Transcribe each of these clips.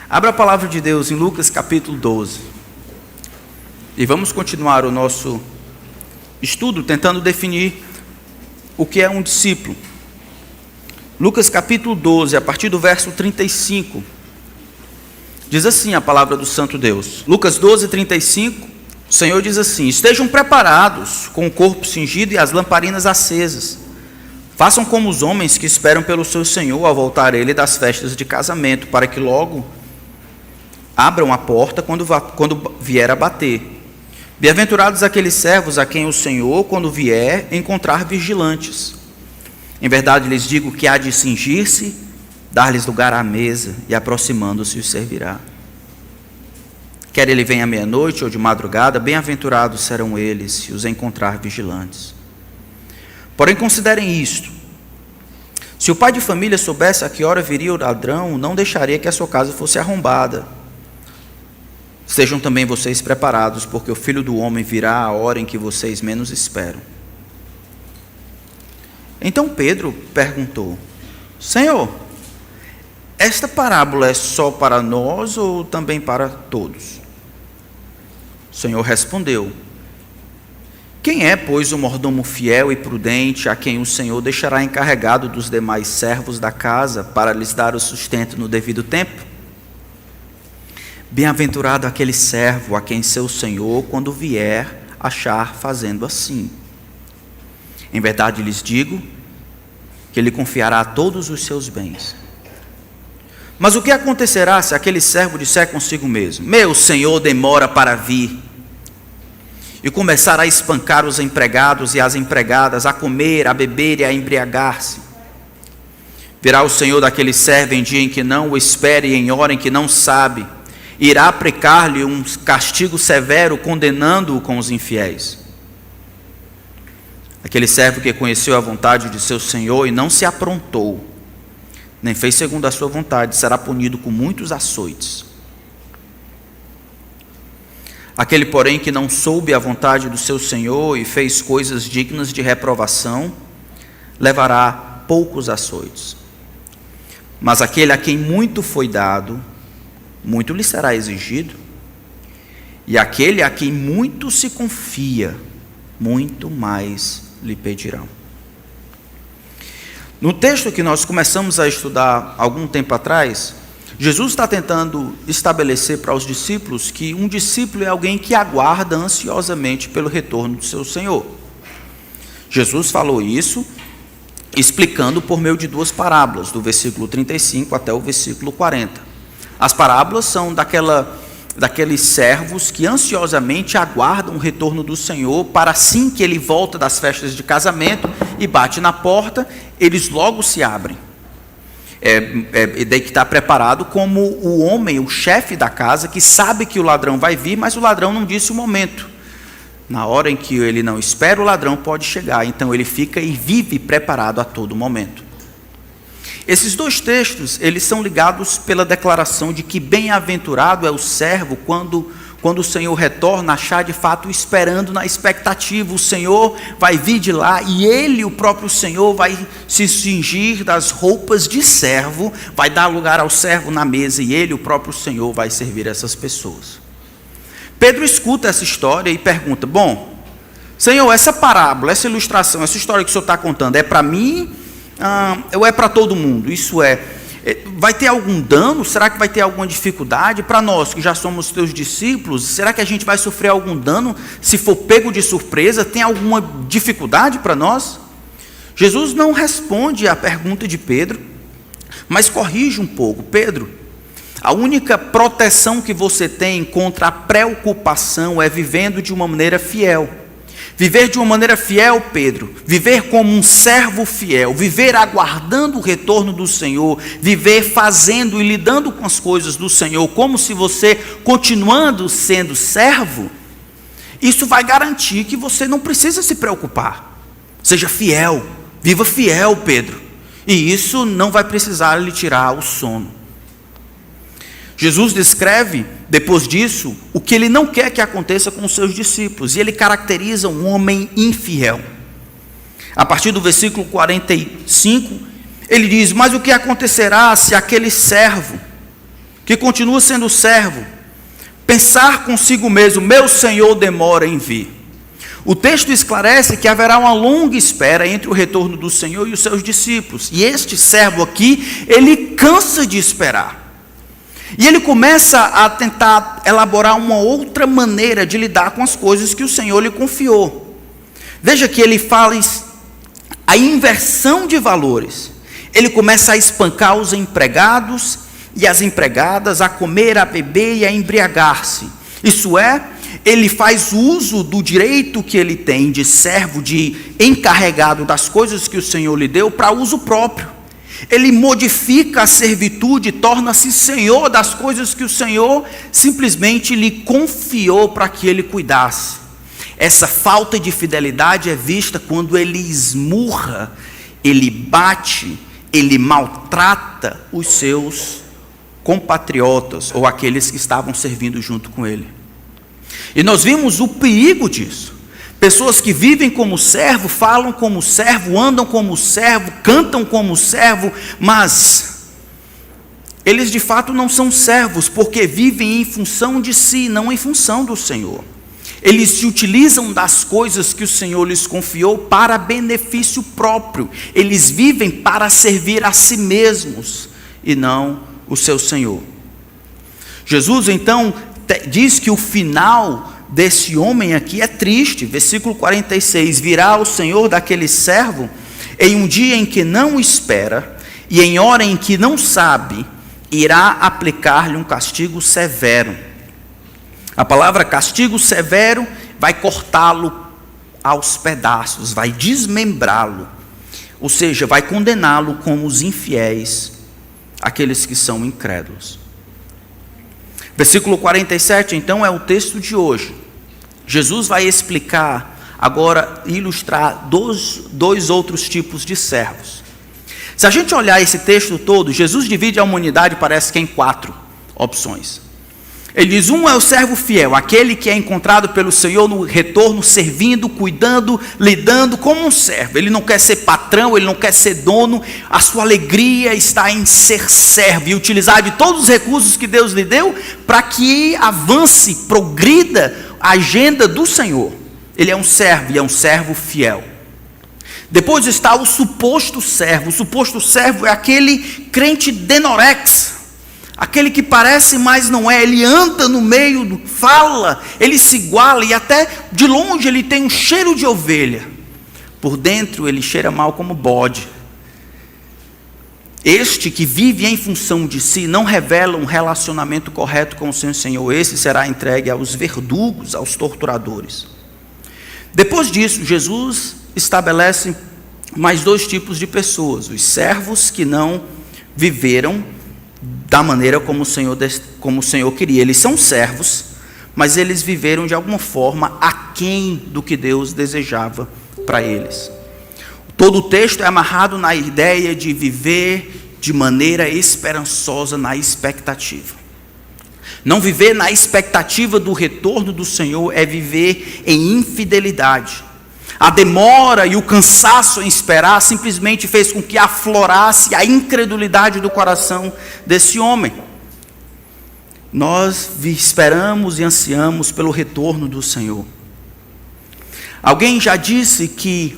Abra a palavra de Deus em Lucas capítulo 12. E vamos continuar o nosso estudo tentando definir o que é um discípulo. Lucas capítulo 12, a partir do verso 35. Diz assim a palavra do Santo Deus. Lucas 12, 35. O Senhor diz assim: estejam preparados com o corpo cingido e as lamparinas acesas. Façam como os homens que esperam pelo seu Senhor ao voltar ele das festas de casamento, para que logo abram a porta quando vier a bater. Bem-aventurados aqueles servos a quem o Senhor, quando vier, encontrar vigilantes. Em verdade lhes digo que há de cingir-se, dar-lhes lugar à mesa, e aproximando-se os servirá. Quer ele venha à meia-noite ou de madrugada, bem-aventurados serão eles se os encontrar vigilantes. Porém, considerem isto: se o pai de família soubesse a que hora viria o ladrão, não deixaria que a sua casa fosse arrombada. Sejam também vocês preparados, porque o Filho do Homem virá à hora em que vocês menos esperam. Então Pedro perguntou: Senhor, esta parábola é só para nós ou também para todos? O Senhor respondeu: quem é, pois, o mordomo fiel e prudente, a quem o Senhor deixará encarregado dos demais servos da casa, para lhes dar o sustento no devido tempo? Bem-aventurado aquele servo a quem seu Senhor, quando vier, achar fazendo assim. Em verdade lhes digo que ele confiará todos os seus bens. Mas o que acontecerá se aquele servo disser consigo mesmo: meu senhor demora para vir? E começar a espancar os empregados e as empregadas, a comer, a beber e a embriagar-se. Virá o senhor daquele servo em dia em que não o espere e em hora em que não sabe. Irá aplicar-lhe um castigo severo, condenando-o com os infiéis. Aquele servo que conheceu a vontade de seu senhor e não se aprontou, nem fez segundo a sua vontade, será punido com muitos açoites. Aquele, porém, que não soube a vontade do seu senhor e fez coisas dignas de reprovação, levará poucos açoites. Mas aquele a quem muito foi dado, muito lhe será exigido, e aquele a quem muito se confia, muito mais lhe pedirão. No texto que nós começamos a estudar algum tempo atrás, Jesus está tentando estabelecer para os discípulos que um discípulo é alguém que aguarda ansiosamente pelo retorno do seu Senhor. Jesus falou isso explicando por meio de duas parábolas, do versículo 35 até o versículo 40. As parábolas são daqueles servos que ansiosamente aguardam o retorno do Senhor, para assim que ele volta das festas de casamento e bate na porta, eles logo se abrem. Daí que está preparado como o homem, o chefe da casa, que sabe que o ladrão vai vir, mas o ladrão não disse o momento. Na hora em que ele não espera, o ladrão pode chegar, então ele fica e vive preparado a todo momento. Esses dois textos, eles são ligados pela declaração de que bem-aventurado é o servo quando o Senhor retorna, achar de fato esperando na expectativa. O Senhor vai vir de lá e ele, o próprio Senhor, vai se cingir das roupas de servo, vai dar lugar ao servo na mesa e ele, o próprio Senhor, vai servir essas pessoas. Pedro escuta essa história e pergunta: bom, Senhor, essa parábola, essa ilustração, essa história que o Senhor está contando é para mim ou é para todo mundo? Isso vai ter algum dano? Será que vai ter alguma dificuldade? Para nós que já somos teus discípulos, será que a gente vai sofrer algum dano? Se for pego de surpresa, tem alguma dificuldade para nós? Jesus não responde à pergunta de Pedro, mas corrige um pouco. Pedro, a única proteção que você tem contra a preocupação é vivendo de uma maneira fiel. Viver de uma maneira fiel, Pedro, viver como um servo fiel, viver aguardando o retorno do Senhor, viver fazendo e lidando com as coisas do Senhor, como se você, continuando sendo servo, isso vai garantir que você não precisa se preocupar. Seja fiel, viva fiel, Pedro, e isso não vai precisar lhe tirar o sono. Jesus descreve, depois disso, o que ele não quer que aconteça com os seus discípulos, e ele caracteriza um homem infiel. A partir do versículo 45, ele diz: mas o que acontecerá se aquele servo que continua sendo servo, pensar consigo mesmo: meu senhor demora em vir. O texto esclarece que haverá uma longa espera entre o retorno do Senhor e os seus discípulos. E este servo aqui, ele cansa de esperar. E ele começa a tentar elaborar uma outra maneira de lidar com as coisas que o Senhor lhe confiou. Veja que ele fala a inversão de valores. Ele começa a espancar os empregados e as empregadas, a comer, a beber e a embriagar-se. Isso é, ele faz uso do direito que ele tem de servo, de encarregado das coisas que o Senhor lhe deu, para uso próprio. Ele modifica a servitude, torna-se senhor das coisas que o Senhor simplesmente lhe confiou para que ele cuidasse. Essa falta de fidelidade é vista quando ele esmurra, ele bate, ele maltrata os seus compatriotas ou aqueles que estavam servindo junto com ele. E nós vimos o perigo disso. Pessoas que vivem como servo, falam como servo, andam como servo, cantam como servo, mas eles de fato não são servos, porque vivem em função de si, não em função do Senhor. Eles se utilizam das coisas que o Senhor lhes confiou para benefício próprio. Eles vivem para servir a si mesmos e não o seu Senhor. Jesus então diz que o final desse homem aqui é triste. Versículo 46: virá o Senhor daquele servo em um dia em que não espera e em hora em que não sabe, irá aplicar-lhe um castigo severo. A palavra castigo severo vai cortá-lo aos pedaços, vai desmembrá-lo, ou seja, vai condená-lo como os infiéis, aqueles que são incrédulos. Versículo 47, então, é o texto de hoje. Jesus vai explicar, agora, ilustrar dois outros tipos de servos. Se a gente olhar esse texto todo, Jesus divide a humanidade, parece que em 4 opções. Ele diz: um é o servo fiel, aquele que é encontrado pelo Senhor no retorno, servindo, cuidando, lidando como um servo. Ele não quer ser patrão, ele não quer ser dono, a sua alegria está em ser servo e utilizar de todos os recursos que Deus lhe deu para que avance, progrida a agenda do Senhor. Ele é um servo e é um servo fiel. Depois está o suposto servo. O suposto servo é aquele crente denorex, aquele que parece, mas não é. Ele anda no meio, fala, ele se iguala e até de longe ele tem um cheiro de ovelha. Por dentro ele cheira mal como bode. Este que vive em função de si não revela um relacionamento correto com o seu Senhor. Esse será entregue aos verdugos, aos torturadores. Depois disso, Jesus estabelece mais 2 tipos de pessoas: os servos que não viveram da maneira como o Senhor queria. Eles são servos, mas eles viveram de alguma forma aquém do que Deus desejava para eles. Todo o texto é amarrado na ideia de viver de maneira esperançosa, na expectativa. Não viver na expectativa do retorno do Senhor é viver em infidelidade. A demora e o cansaço em esperar simplesmente fez com que aflorasse a incredulidade do coração desse homem. Nós esperamos e ansiamos pelo retorno do Senhor. Alguém já disse que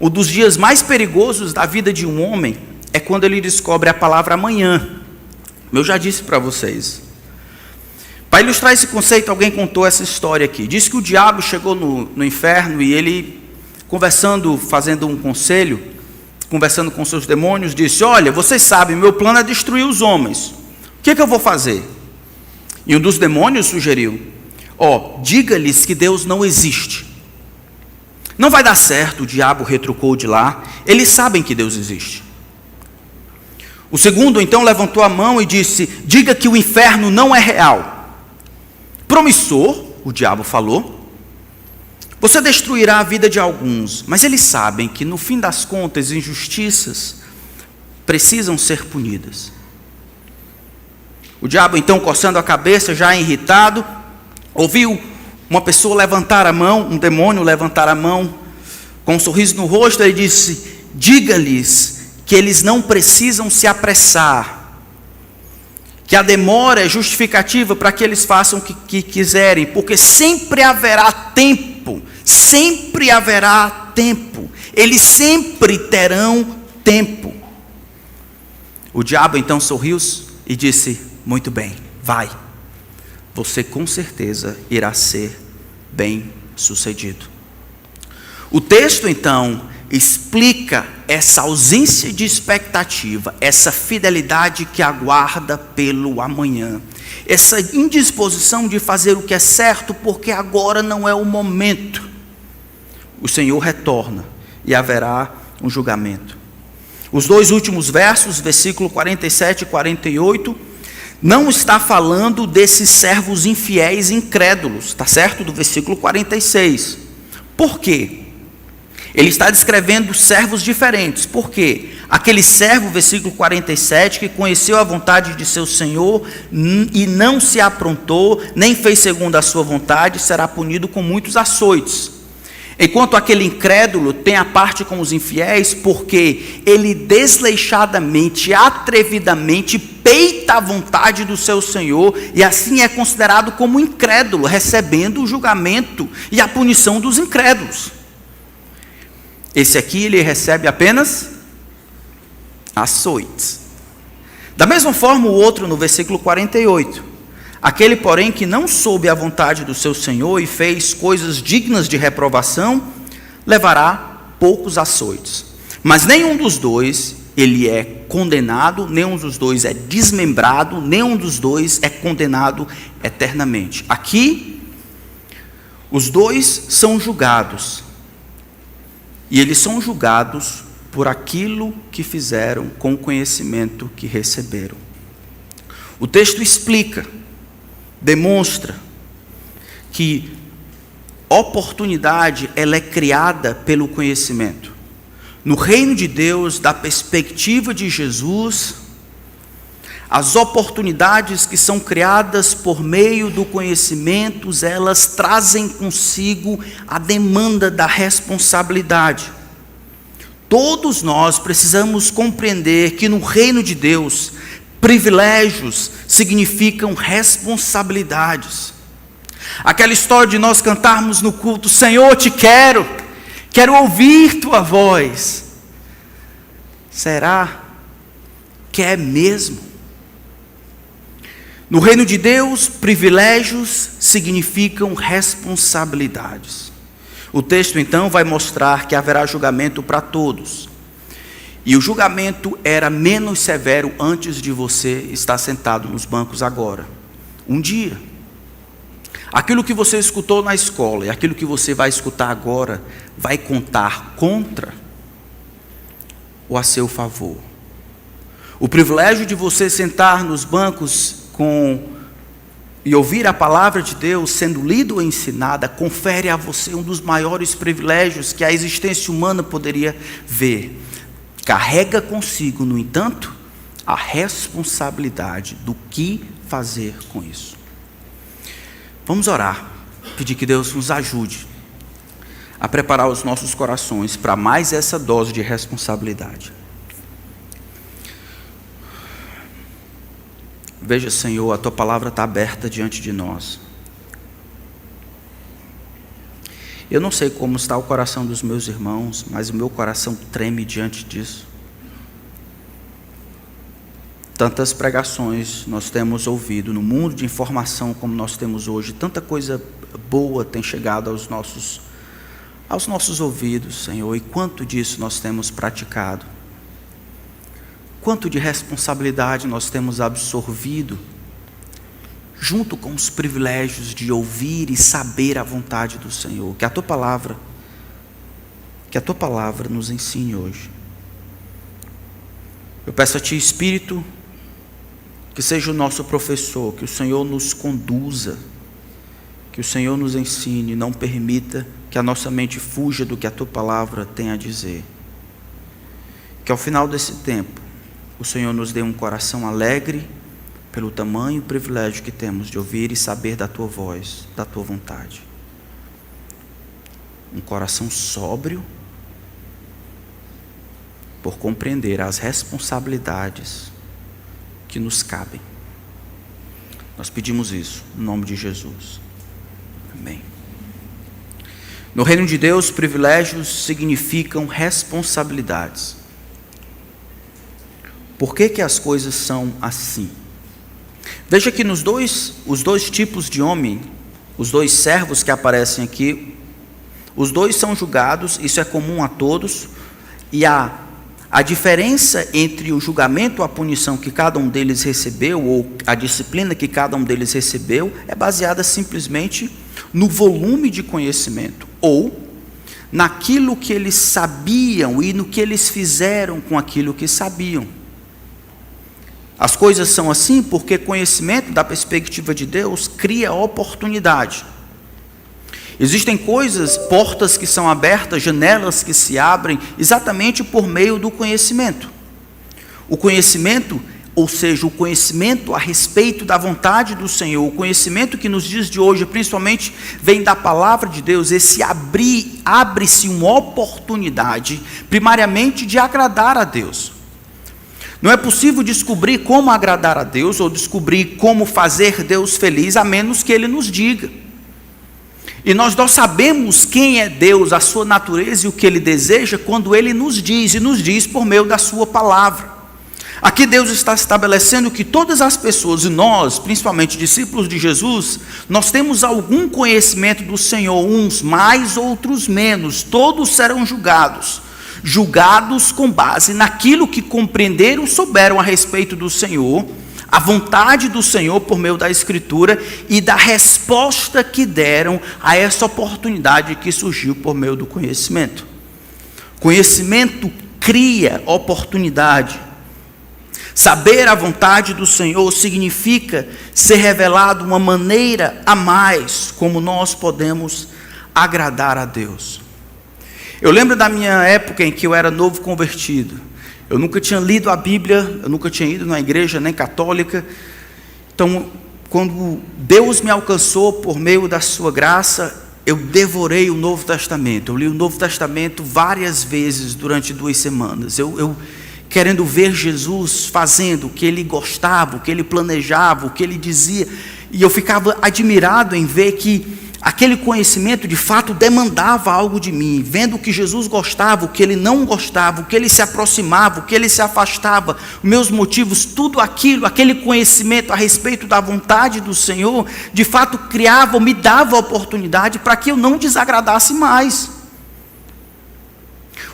um dos dias mais perigosos da vida de um homem é quando ele descobre a palavra amanhã. Eu já disse para vocês. Para ilustrar esse conceito, alguém contou essa história aqui. Diz que o diabo chegou no inferno e ele, fazendo um conselho, conversando com seus demônios, disse: olha, vocês sabem, meu plano é destruir os homens. O que eu vou fazer? E um dos demônios sugeriu: diga-lhes que Deus não existe. Não vai dar certo, o diabo retrucou de lá, eles sabem que Deus existe. O segundo então levantou a mão e disse: diga que o inferno não é real. Promissor, o diabo falou, você destruirá a vida de alguns, mas eles sabem que no fim das contas, injustiças precisam ser punidas. O diabo então, coçando a cabeça, já irritado, ouviu uma pessoa levantar a mão, um demônio levantar a mão, com um sorriso no rosto, ele disse: diga-lhes que eles não precisam se apressar que a demora é justificativa para que eles façam o que quiserem, porque sempre haverá tempo, eles sempre terão tempo. O diabo então sorriu e disse: muito bem, vai, você com certeza irá ser bem sucedido. O texto então explica essa ausência de expectativa, essa fidelidade que aguarda pelo amanhã, essa indisposição de fazer o que é certo porque agora não é o momento. O Senhor retorna e haverá um julgamento. Os dois últimos versos, versículo 47 e 48, não está falando desses servos infiéis incrédulos, está certo? Do versículo 46. Por quê? Ele está descrevendo servos diferentes. Por quê? Aquele servo, versículo 47, que conheceu a vontade de seu Senhor e não se aprontou, nem fez segundo a sua vontade, será punido com muitos açoites. Enquanto aquele incrédulo tem a parte com os infiéis, porque ele desleixadamente, atrevidamente peita a vontade do seu Senhor, e assim é considerado como incrédulo, recebendo o julgamento e a punição dos incrédulos. Esse aqui ele recebe apenas açoites. Da mesma forma o outro no versículo 48. Aquele, porém, que não soube a vontade do seu Senhor e fez coisas dignas de reprovação, levará poucos açoites. Mas nenhum dos dois ele é condenado, nenhum dos dois é desmembrado, nenhum dos dois é condenado eternamente. Aqui, os dois são julgados. E eles são julgados por aquilo que fizeram com o conhecimento que receberam. O texto explica, demonstra que oportunidade ela é criada pelo conhecimento. No reino de Deus, da perspectiva de Jesus, as oportunidades que são criadas por meio do conhecimento, elas trazem consigo a demanda da responsabilidade. Todos nós precisamos compreender que no reino de Deus, privilégios significam responsabilidades. Aquela história de nós cantarmos no culto: Senhor, te quero ouvir tua voz. Será que é mesmo? No reino de Deus, privilégios significam responsabilidades. O texto então vai mostrar que haverá julgamento para todos. E o julgamento era menos severo antes de você estar sentado nos bancos agora. Um dia, aquilo que você escutou na escola e aquilo que você vai escutar agora vai contar contra ou a seu favor. O privilégio de você sentar nos bancos e ouvir a palavra de Deus sendo lida ou ensinada, confere a você um dos maiores privilégios que a existência humana poderia ver. Carrega consigo, no entanto, a responsabilidade do que fazer com isso. Vamos orar, pedir que Deus nos ajude a preparar os nossos corações para mais essa dose de responsabilidade. Veja, Senhor, a tua palavra está aberta diante de nós. Eu não sei como está o coração dos meus irmãos, mas o meu coração treme diante disso. Tantas pregações nós temos ouvido no mundo de informação como nós temos hoje, tanta coisa boa tem chegado aos nossos ouvidos, Senhor, e quanto disso nós temos praticado? Quanto de responsabilidade nós temos absorvido, junto com os privilégios de ouvir e saber a vontade do Senhor. Que a tua palavra nos ensine hoje. Eu peço a ti, Espírito, que seja o nosso professor, que o Senhor nos conduza, que o Senhor nos ensine, não permita que a nossa mente fuja do que a tua palavra tem a dizer. Que ao final desse tempo, o Senhor nos dê um coração alegre pelo tamanho e privilégio que temos de ouvir e saber da tua voz, da tua vontade. Um coração sóbrio por compreender as responsabilidades que nos cabem. Nós pedimos isso, no nome de Jesus. Amém. No reino de Deus, privilégios significam responsabilidades. Por que as coisas são assim? Veja que os dois tipos de homem, os dois servos que aparecem aqui, os dois são julgados, isso é comum a todos, e a diferença entre o julgamento ou a punição que cada um deles recebeu, ou a disciplina que cada um deles recebeu, é baseada simplesmente no volume de conhecimento, ou naquilo que eles sabiam e no que eles fizeram com aquilo que sabiam. As coisas são assim porque conhecimento, da perspectiva de Deus, cria oportunidade. Existem portas que são abertas, janelas que se abrem, exatamente por meio do conhecimento. O conhecimento, ou seja, o conhecimento a respeito da vontade do Senhor, o conhecimento que nos dias de hoje, principalmente, vem da palavra de Deus, abre-se uma oportunidade, primariamente, de agradar a Deus. Não é possível descobrir como agradar a Deus, ou descobrir como fazer Deus feliz, a menos que Ele nos diga. E nós sabemos quem é Deus, a sua natureza e o que Ele deseja, quando Ele nos diz, e nos diz por meio da sua palavra. Aqui Deus está estabelecendo que todas as pessoas, e nós, principalmente discípulos de Jesus, nós temos algum conhecimento do Senhor, uns mais, outros menos, todos serão julgados com base naquilo que compreenderam, souberam a respeito do Senhor, a vontade do Senhor por meio da Escritura e da resposta que deram a essa oportunidade que surgiu por meio do conhecimento. Conhecimento cria oportunidade. Saber a vontade do Senhor significa ser revelado uma maneira a mais como nós podemos agradar a Deus. Eu lembro da minha época em que eu era novo convertido. Eu nunca tinha lido a Bíblia, eu nunca tinha ido na igreja nem católica. Então, quando Deus me alcançou por meio da sua graça, eu devorei o Novo Testamento. Eu li o Novo Testamento várias vezes durante 2 semanas. Eu querendo ver Jesus fazendo o que Ele gostava, o que Ele planejava, o que Ele dizia. E eu ficava admirado em ver que aquele conhecimento de fato demandava algo de mim, vendo o que Jesus gostava, o que Ele não gostava, o que Ele se aproximava, o que Ele se afastava, meus motivos, tudo aquilo, aquele conhecimento a respeito da vontade do Senhor, de fato me dava a oportunidade para que eu não desagradasse mais.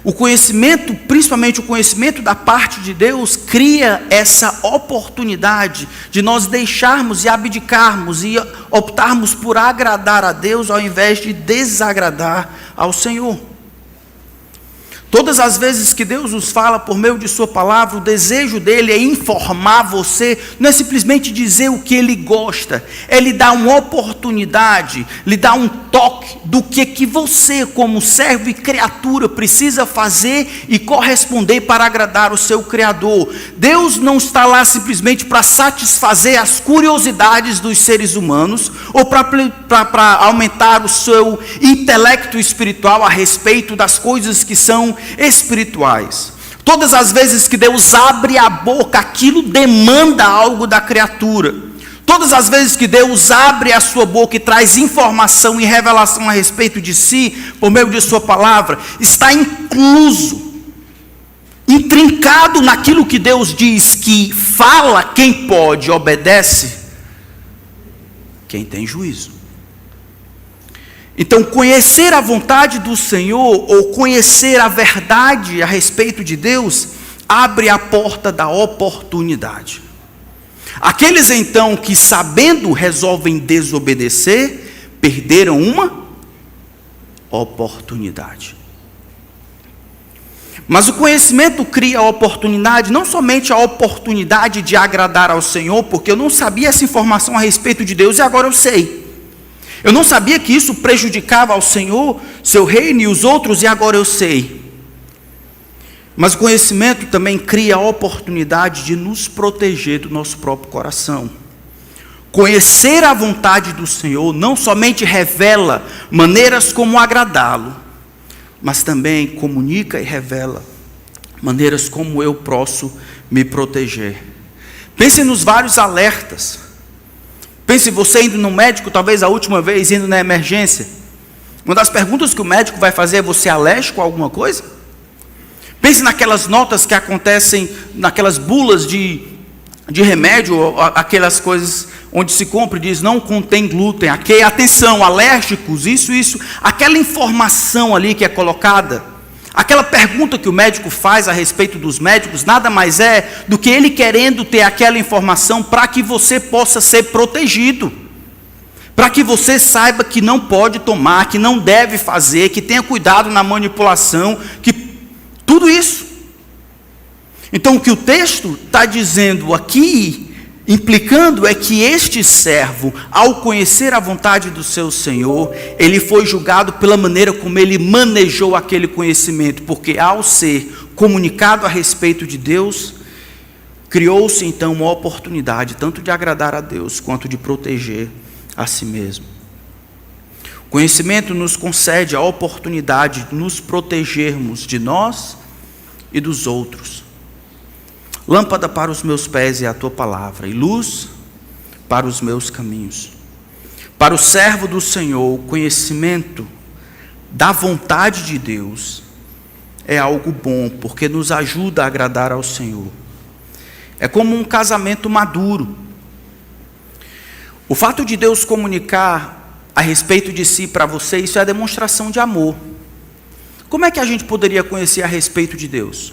O conhecimento, principalmente o conhecimento da parte de Deus, cria essa oportunidade de nós deixarmos e abdicarmos e optarmos por agradar a Deus ao invés de desagradar ao Senhor. Todas as vezes que Deus nos fala por meio de sua palavra, o desejo dele é informar você, não é simplesmente dizer o que ele gosta, é lhe dar uma oportunidade, lhe dar um toque do que você, como servo e criatura, precisa fazer e corresponder para agradar o seu Criador. Deus não está lá simplesmente para satisfazer as curiosidades dos seres humanos, ou para aumentar o seu intelecto espiritual a respeito das coisas que são espirituais. Todas as vezes que Deus abre a boca, aquilo demanda algo da criatura. Todas as vezes que Deus abre a sua boca e traz informação e revelação a respeito de si, por meio de sua palavra, está incluso, intrincado naquilo que Deus diz, que fala quem pode, obedece quem tem juízo. Então, conhecer a vontade do Senhor, ou conhecer a verdade a respeito de Deus, abre a porta da oportunidade. Aqueles então que, sabendo, resolvem desobedecer, perderam uma oportunidade. Mas o conhecimento cria a oportunidade, não somente a oportunidade de agradar ao Senhor, porque eu não sabia essa informação a respeito de Deus e agora eu sei. Eu não sabia que isso prejudicava ao Senhor, seu reino e os outros, e agora eu sei. Mas o conhecimento também cria a oportunidade de nos proteger do nosso próprio coração. Conhecer a vontade do Senhor não somente revela maneiras como agradá-lo, mas também comunica e revela maneiras como eu posso me proteger. Pense nos vários alertas Pense você indo no médico, talvez a última vez, indo na emergência. Uma das perguntas que o médico vai fazer é: você é alérgico a alguma coisa? Pense naquelas notas que acontecem, naquelas bulas de remédio, aquelas coisas onde se compra e diz: não contém glúten, aqui, atenção, alérgicos, isso. Aquela informação ali que é colocada, aquela pergunta que o médico faz a respeito dos médicos, nada mais é do que ele querendo ter aquela informação para que você possa ser protegido, para que você saiba que não pode tomar, que não deve fazer, que tenha cuidado na manipulação, que tudo isso. Então o que o texto está dizendo aqui, implicando, é que este servo, ao conhecer a vontade do seu Senhor, ele foi julgado pela maneira como ele manejou aquele conhecimento, porque ao ser comunicado a respeito de Deus, criou-se então uma oportunidade tanto de agradar a Deus quanto de proteger a si mesmo. O conhecimento nos concede a oportunidade de nos protegermos de nós e dos outros. Lâmpada para os meus pés é a tua palavra, e luz para os meus caminhos. Para o servo do Senhor, o conhecimento da vontade de Deus é algo bom, porque nos ajuda a agradar ao Senhor. É como um casamento maduro. O fato de Deus comunicar a respeito de si para você, isso é a demonstração de amor. Como é que a gente poderia conhecer a respeito de Deus?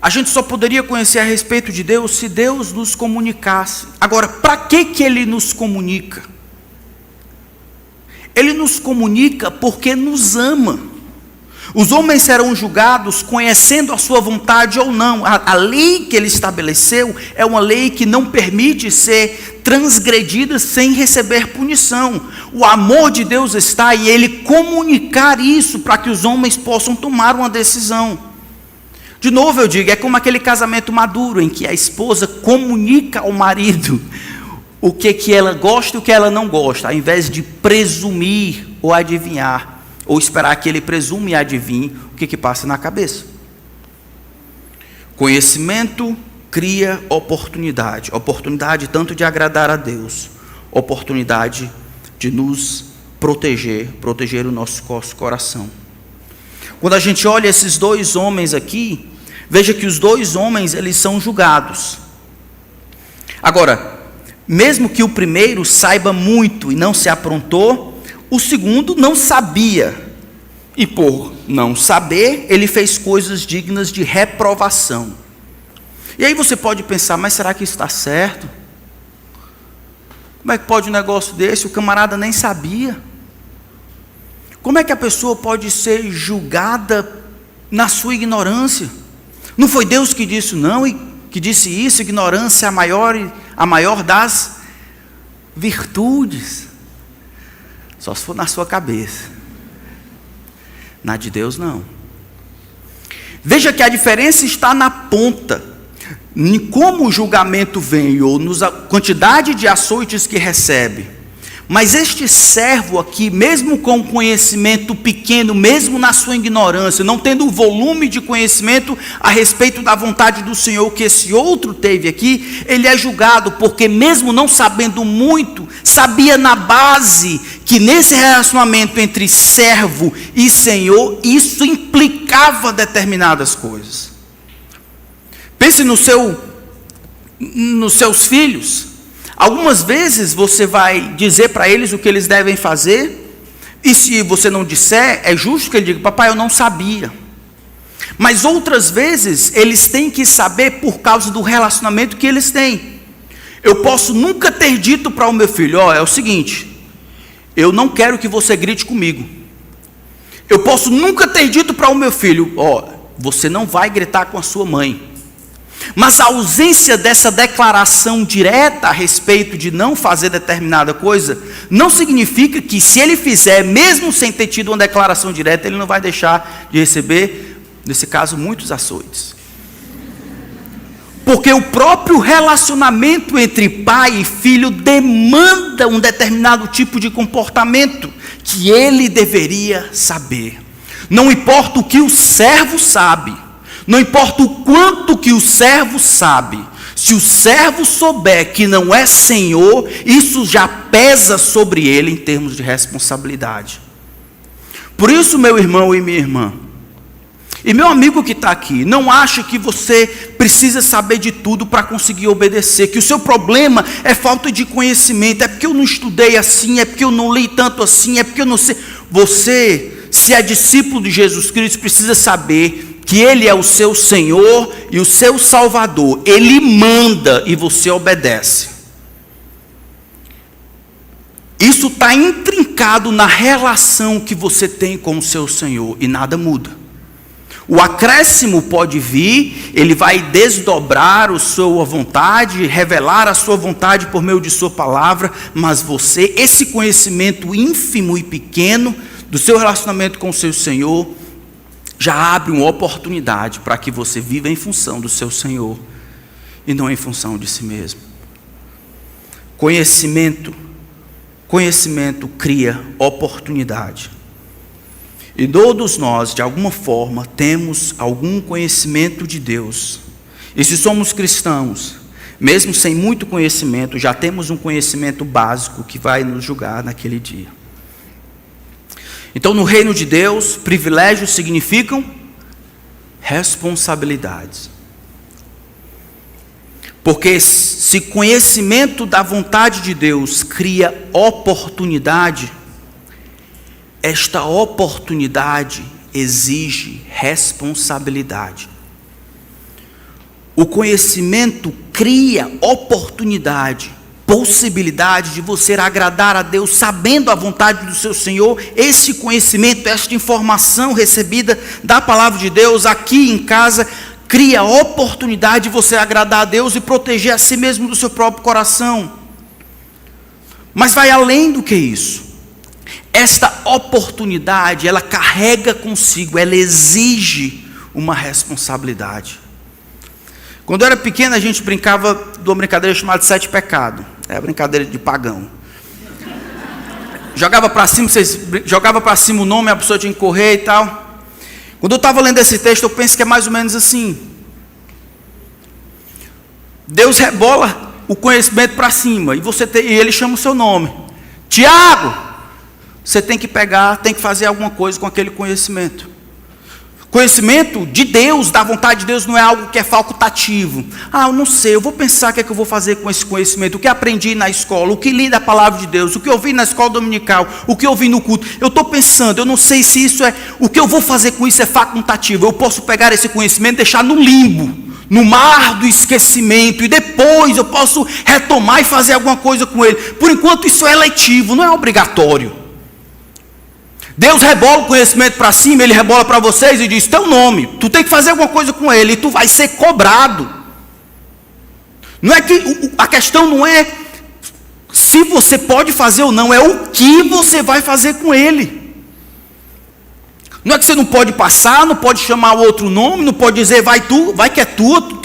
A gente só poderia conhecer a respeito de Deus se Deus nos comunicasse. Agora, para que Ele nos comunica? Ele nos comunica porque nos ama. Os homens serão julgados conhecendo a sua vontade ou não. A lei que Ele estabeleceu é uma lei que não permite ser transgredida sem receber punição. O amor de Deus está em Ele comunicar isso para que os homens possam tomar uma decisão. De novo eu digo, é como aquele casamento maduro em que a esposa comunica ao marido o que ela gosta e o que ela não gosta, ao invés de presumir ou adivinhar, ou esperar que ele presume e adivinhe o que passa na cabeça. Conhecimento cria oportunidade tanto de agradar a Deus, oportunidade de nos proteger o nosso coração. Quando a gente olha esses dois homens aqui, veja que os dois homens, eles são julgados. Agora, mesmo que o primeiro saiba muito e não se aprontou, o segundo não sabia. E por não saber, ele fez coisas dignas de reprovação. E aí você pode pensar, mas será que isso está certo? Como é que pode um negócio desse? O camarada nem sabia. Como é que a pessoa pode ser julgada na sua ignorância? Não foi Deus que disse não, e que disse isso: ignorância é a maior das virtudes. Só se for na sua cabeça. Na de Deus não. Veja que a diferença está na ponta, em como o julgamento vem, ou na quantidade de açoites que recebe. Mas este servo aqui, mesmo com conhecimento pequeno, mesmo na sua ignorância, não tendo o volume de conhecimento a respeito da vontade do Senhor que esse outro teve aqui, ele é julgado, porque mesmo não sabendo muito, sabia na base que nesse relacionamento entre servo e Senhor, isso implicava determinadas coisas. Pense nos seus filhos. Algumas vezes você vai dizer para eles o que eles devem fazer, e se você não disser, é justo que ele diga: papai, eu não sabia. Mas outras vezes, eles têm que saber por causa do relacionamento que eles têm. Eu posso nunca ter dito para o meu filho: é o seguinte, eu não quero que você grite comigo. Eu posso nunca ter dito para o meu filho: você não vai gritar com a sua mãe. Mas a ausência dessa declaração direta a respeito de não fazer determinada coisa, não significa que se ele fizer, mesmo sem ter tido uma declaração direta, ele não vai deixar de receber, nesse caso, muitos açoites. Porque o próprio relacionamento entre pai e filho demanda um determinado tipo de comportamento que ele deveria saber. Não importa o que o servo sabe, não importa o quanto que o servo sabe, Se o servo souber que não é senhor, isso já pesa sobre ele em termos de responsabilidade. Por isso, meu irmão e minha irmã, e meu amigo que está aqui, não ache que você precisa saber de tudo para conseguir obedecer, que o seu problema é falta de conhecimento, é porque eu não estudei assim, é porque eu não li tanto assim, é porque eu não sei. Você, se é discípulo de Jesus Cristo, precisa saber que Ele é o seu Senhor e o seu Salvador. Ele manda e você obedece. Isso está intrincado na relação que você tem com o seu Senhor e nada muda. O acréscimo pode vir, ele vai desdobrar a sua vontade, revelar a sua vontade por meio de sua palavra, mas você, esse conhecimento ínfimo e pequeno do seu relacionamento com o seu Senhor, já abre uma oportunidade para que você viva em função do seu Senhor e não em função de si mesmo. Conhecimento cria oportunidade. E todos nós, de alguma forma, temos algum conhecimento de Deus. E se somos cristãos, mesmo sem muito conhecimento, já temos um conhecimento básico que vai nos julgar naquele dia. Então, no reino de Deus, privilégios significam responsabilidades. Porque se conhecimento da vontade de Deus cria oportunidade, esta oportunidade exige responsabilidade. O conhecimento cria oportunidade, possibilidade de você agradar a Deus sabendo a vontade do seu Senhor. Esse conhecimento, esta informação recebida da palavra de Deus aqui em casa, cria oportunidade de você agradar a Deus e proteger a si mesmo do seu próprio coração. Mas vai além do que isso. Esta oportunidade, ela carrega consigo, ela exige uma responsabilidade. Quando eu era pequeno, a gente brincava de uma brincadeira chamada 7 pecados. É a brincadeira de pagão. Jogava para cima o nome, a pessoa tinha que correr e tal. Quando eu estava lendo esse texto, eu penso que é mais ou menos assim. Deus rebola o conhecimento para cima e ele chama o seu nome. Tiago! Você tem que pegar, tem que fazer alguma coisa com aquele conhecimento. Conhecimento de Deus, da vontade de Deus, não é algo que é facultativo. Eu não sei, eu vou pensar o que é que eu vou fazer com esse conhecimento. O que aprendi na escola, o que li da palavra de Deus, o que eu vi na escola dominical, o que eu vi no culto. Eu estou pensando, eu não sei se isso é, o que eu vou fazer com isso é facultativo. Eu posso pegar esse conhecimento e deixar no limbo, no mar do esquecimento, e depois eu posso retomar e fazer alguma coisa com ele. Por enquanto isso é eletivo, não é obrigatório. Deus rebola o conhecimento para cima, Ele rebola para vocês e diz, teu nome, tu tem que fazer alguma coisa com ele, e tu vai ser cobrado. Não é que, a questão não é se você pode fazer ou não, é o que você vai fazer com ele. Não é que você não pode passar, não pode chamar outro nome, não pode dizer, vai que é tua,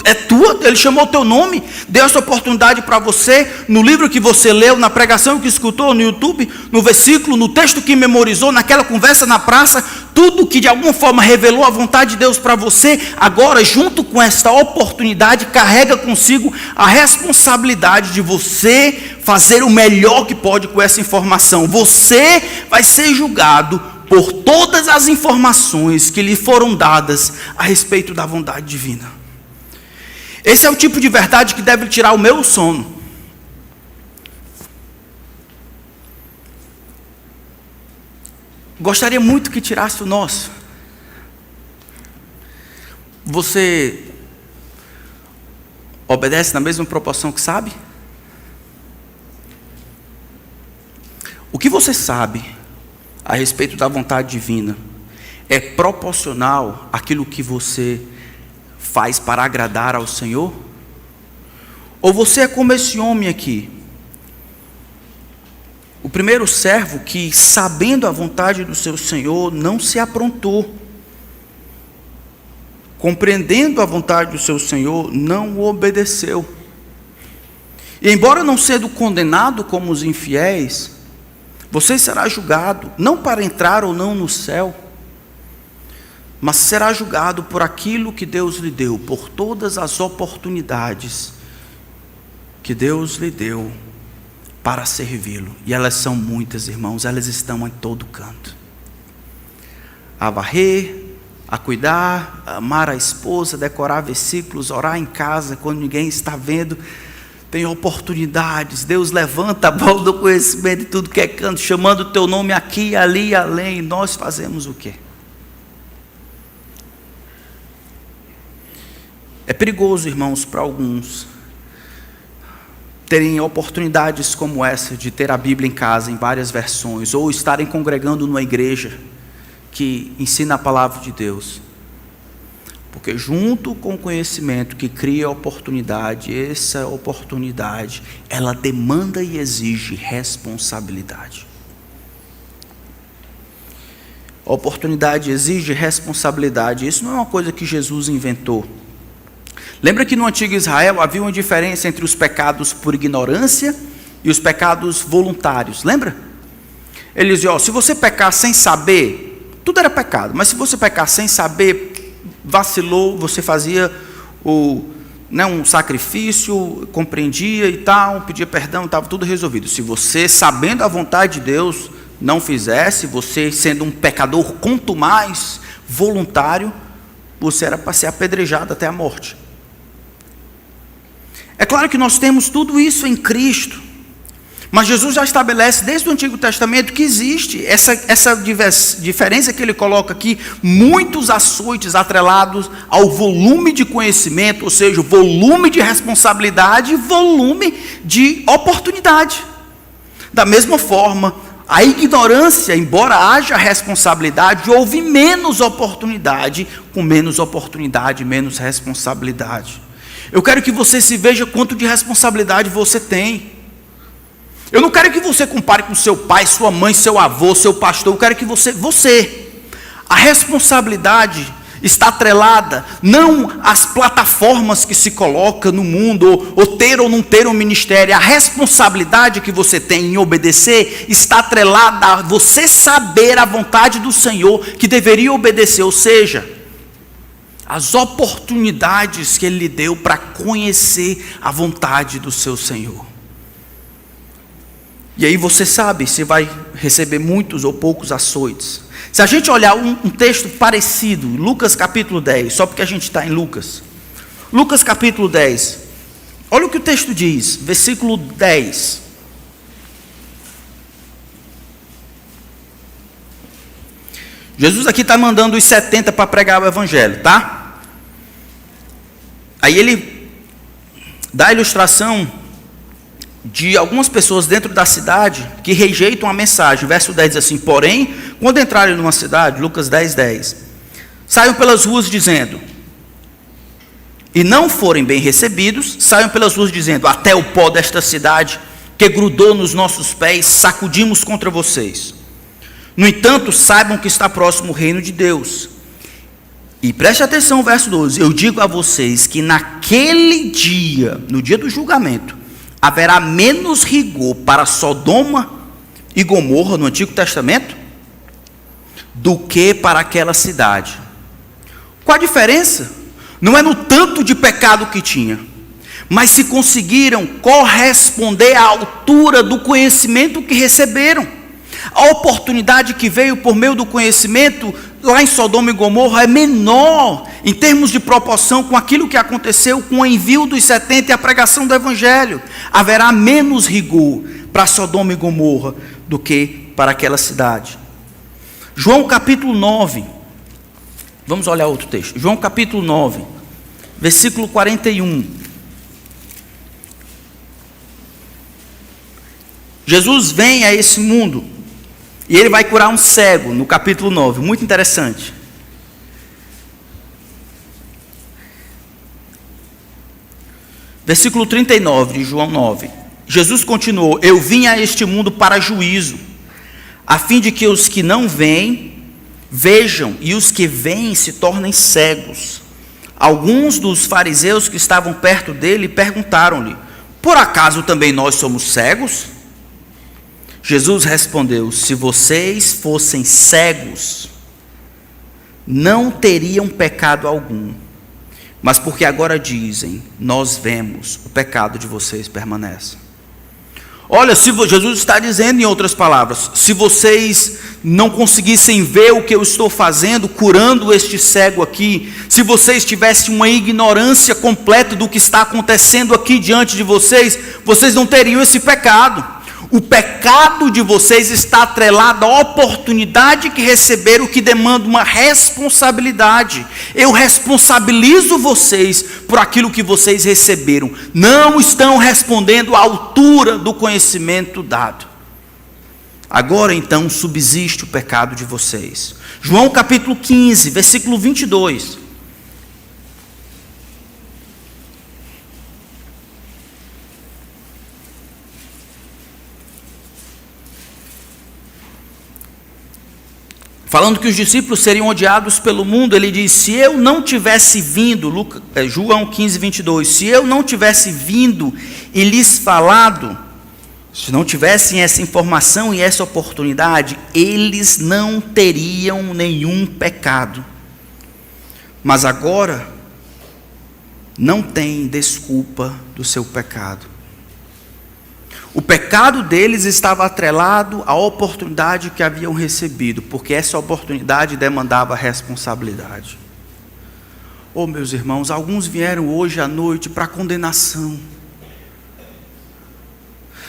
ele chamou o teu nome, deu essa oportunidade para você, no livro que você leu, na pregação que escutou no YouTube, no versículo, no texto que memorizou, naquela conversa na praça, tudo que de alguma forma revelou a vontade de Deus para você, agora junto com esta oportunidade, carrega consigo a responsabilidade de você fazer o melhor que pode com essa informação. Você vai ser julgado por todas as informações que lhe foram dadas a respeito da vontade divina. Esse é o tipo de verdade que deve tirar o meu sono. Gostaria muito que tirasse o nosso. Você obedece na mesma proporção que sabe? O que você sabe a respeito da vontade divina é proporcional àquilo que você faz para agradar ao Senhor? Ou você é como esse homem aqui, o primeiro servo que, sabendo a vontade do seu Senhor, não se aprontou, compreendendo a vontade do seu Senhor, não o obedeceu, e embora não sendo condenado como os infiéis, você será julgado, não para entrar ou não no céu, mas será julgado por aquilo que Deus lhe deu, por todas as oportunidades que Deus lhe deu para servi-lo. E elas são muitas, irmãos, elas estão em todo canto. A varrer, a cuidar, a amar a esposa, decorar versículos, orar em casa quando ninguém está vendo. Tem oportunidades. Deus levanta a bola do conhecimento de tudo que é canto, chamando o teu nome aqui, ali, além. Nós fazemos o quê? É perigoso, irmãos, para alguns terem oportunidades como essa de ter a Bíblia em casa em várias versões, ou estarem congregando numa igreja que ensina a palavra de Deus. Porque junto com o conhecimento que cria oportunidade, essa oportunidade, ela demanda e exige responsabilidade. A oportunidade exige responsabilidade. Isso não é uma coisa que Jesus inventou. Lembra que no antigo Israel havia uma diferença entre os pecados por ignorância e os pecados voluntários, lembra? Ele dizia, se você pecar sem saber, tudo era pecado, mas se você pecar sem saber, vacilou, você fazia um sacrifício, compreendia e tal, pedia perdão, estava tudo resolvido. Se você, sabendo a vontade de Deus, não fizesse, você sendo um pecador contumaz, voluntário, você era para ser apedrejado até a morte. É claro que nós temos tudo isso em Cristo, mas Jesus já estabelece desde o Antigo Testamento que existe essa diferença que ele coloca aqui, muitos açoites atrelados ao volume de conhecimento, ou seja, volume de responsabilidade e volume de oportunidade. Da mesma forma, a ignorância, embora haja responsabilidade, houve menos oportunidade, com menos oportunidade, menos responsabilidade. Eu quero que você se veja quanto de responsabilidade você tem. Eu não quero que você compare com seu pai, sua mãe, seu avô, seu pastor. Eu quero que você. A responsabilidade está atrelada não às plataformas que se coloca no mundo, ou ter ou não ter um ministério. A responsabilidade que você tem em obedecer está atrelada a você saber a vontade do Senhor que deveria obedecer, ou seja, as oportunidades que Ele lhe deu para conhecer a vontade do seu Senhor. E aí você sabe se vai receber muitos ou poucos açoites. Se a gente olhar um texto parecido, Lucas capítulo 10, só porque a gente está em Lucas. Lucas capítulo 10, olha o que o texto diz, versículo 10. Jesus aqui está mandando os 70 para pregar o evangelho, tá? Aí ele dá a ilustração de algumas pessoas dentro da cidade que rejeitam a mensagem. Verso 10 diz assim: porém, quando entrarem numa cidade, Lucas 10, 10, saiam pelas ruas dizendo, e não forem bem recebidos, saiam pelas ruas dizendo, até o pó desta cidade que grudou nos nossos pés, sacudimos contra vocês. No entanto, saibam que está próximo o reino de Deus. E preste atenção, verso 12. Eu digo a vocês que naquele dia, no dia do julgamento, haverá menos rigor para Sodoma e Gomorra no Antigo Testamento do que para aquela cidade. Qual a diferença? Não é no tanto de pecado que tinha, mas se conseguiram corresponder à altura do conhecimento que receberam. A oportunidade que veio por meio do conhecimento lá em Sodoma e Gomorra é menor em termos de proporção com aquilo que aconteceu com o envio dos 70 e a pregação do Evangelho. Haverá menos rigor para Sodoma e Gomorra do que para aquela cidade. João capítulo 9, vamos olhar outro texto. João capítulo 9, versículo 41. Jesus vem a esse mundo e ele vai curar um cego, no capítulo 9, muito interessante. Versículo 39 de João 9. Jesus continuou: eu vim a este mundo para juízo, a fim de que os que não veem, vejam, e os que veem se tornem cegos. Alguns dos fariseus que estavam perto dele perguntaram-lhe: por acaso também nós somos cegos? Jesus respondeu: se vocês fossem cegos, não teriam pecado algum. mas porque agora dizem, nós vemos, o pecado de vocês permanece. Olha, se Jesus está dizendo, em outras palavras, se vocês não conseguissem ver o que eu estou fazendo, curando este cego aqui, se vocês tivessem uma ignorância completa do que está acontecendo aqui diante de vocês, vocês não teriam esse pecado. O pecado de vocês está atrelado à oportunidade que receberam, que demanda uma responsabilidade. Eu responsabilizo vocês por aquilo que vocês receberam. Não estão respondendo à altura do conhecimento dado. Agora então subsiste o pecado de vocês. João capítulo 15, versículo 22. Falando que os discípulos seriam odiados pelo mundo, ele diz, se eu não tivesse vindo, João 15, 22, se eu não tivesse vindo e lhes falado, se não tivessem essa informação e essa oportunidade, eles não teriam nenhum pecado. Mas agora, não tem desculpa do seu pecado. O pecado deles estava atrelado à oportunidade que haviam recebido, porque essa oportunidade demandava responsabilidade. Oh, meus irmãos, alguns vieram hoje à noite para condenação.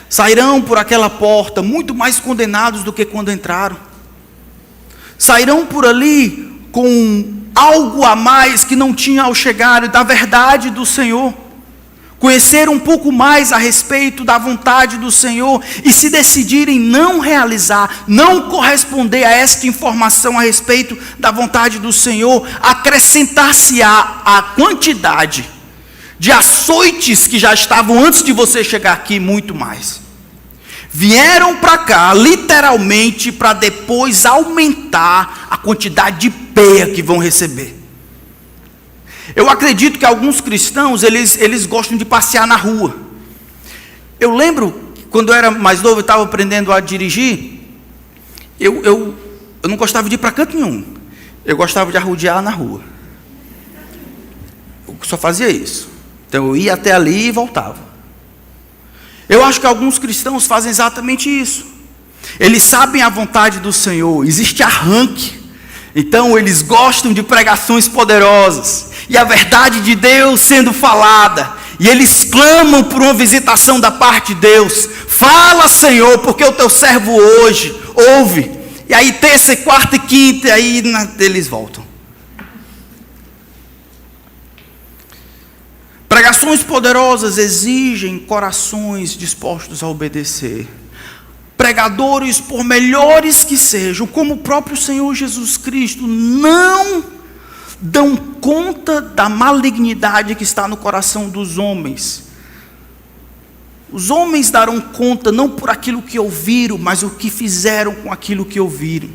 Sairão por aquela porta muito mais condenados do que quando entraram. Sairão por ali com algo a mais que não tinha ao chegar da verdade do Senhor. Conhecer um pouco mais a respeito da vontade do Senhor e se decidirem não realizar, não corresponder a esta informação a respeito da vontade do Senhor, acrescentar-se-á a quantidade de açoites que já estavam antes de você chegar aqui, muito mais. Vieram para cá, literalmente, para depois aumentar a quantidade de peia que vão receber. Eu acredito que alguns cristãos, eles gostam de passear na rua. Eu lembro, quando eu era mais novo, eu estava aprendendo a dirigir, eu não gostava de ir para canto nenhum. Eu gostava de arrodear na rua. Eu só fazia isso. Então eu ia até ali e voltava. Eu acho que alguns cristãos fazem exatamente isso. Eles sabem a vontade do Senhor, existe arranque. Então eles gostam de pregações poderosas, e a verdade de Deus sendo falada, e eles clamam por uma visitação da parte de Deus. Fala, Senhor, porque o teu servo hoje ouve. E aí terça, quarta e quinta, e aí eles voltam. Pregações poderosas exigem corações dispostos a obedecer. Pregadores, por melhores que sejam, como o próprio Senhor Jesus Cristo, não dão conta da malignidade que está no coração dos homens. Os homens darão conta não por aquilo que ouviram, mas o que fizeram com aquilo que ouviram.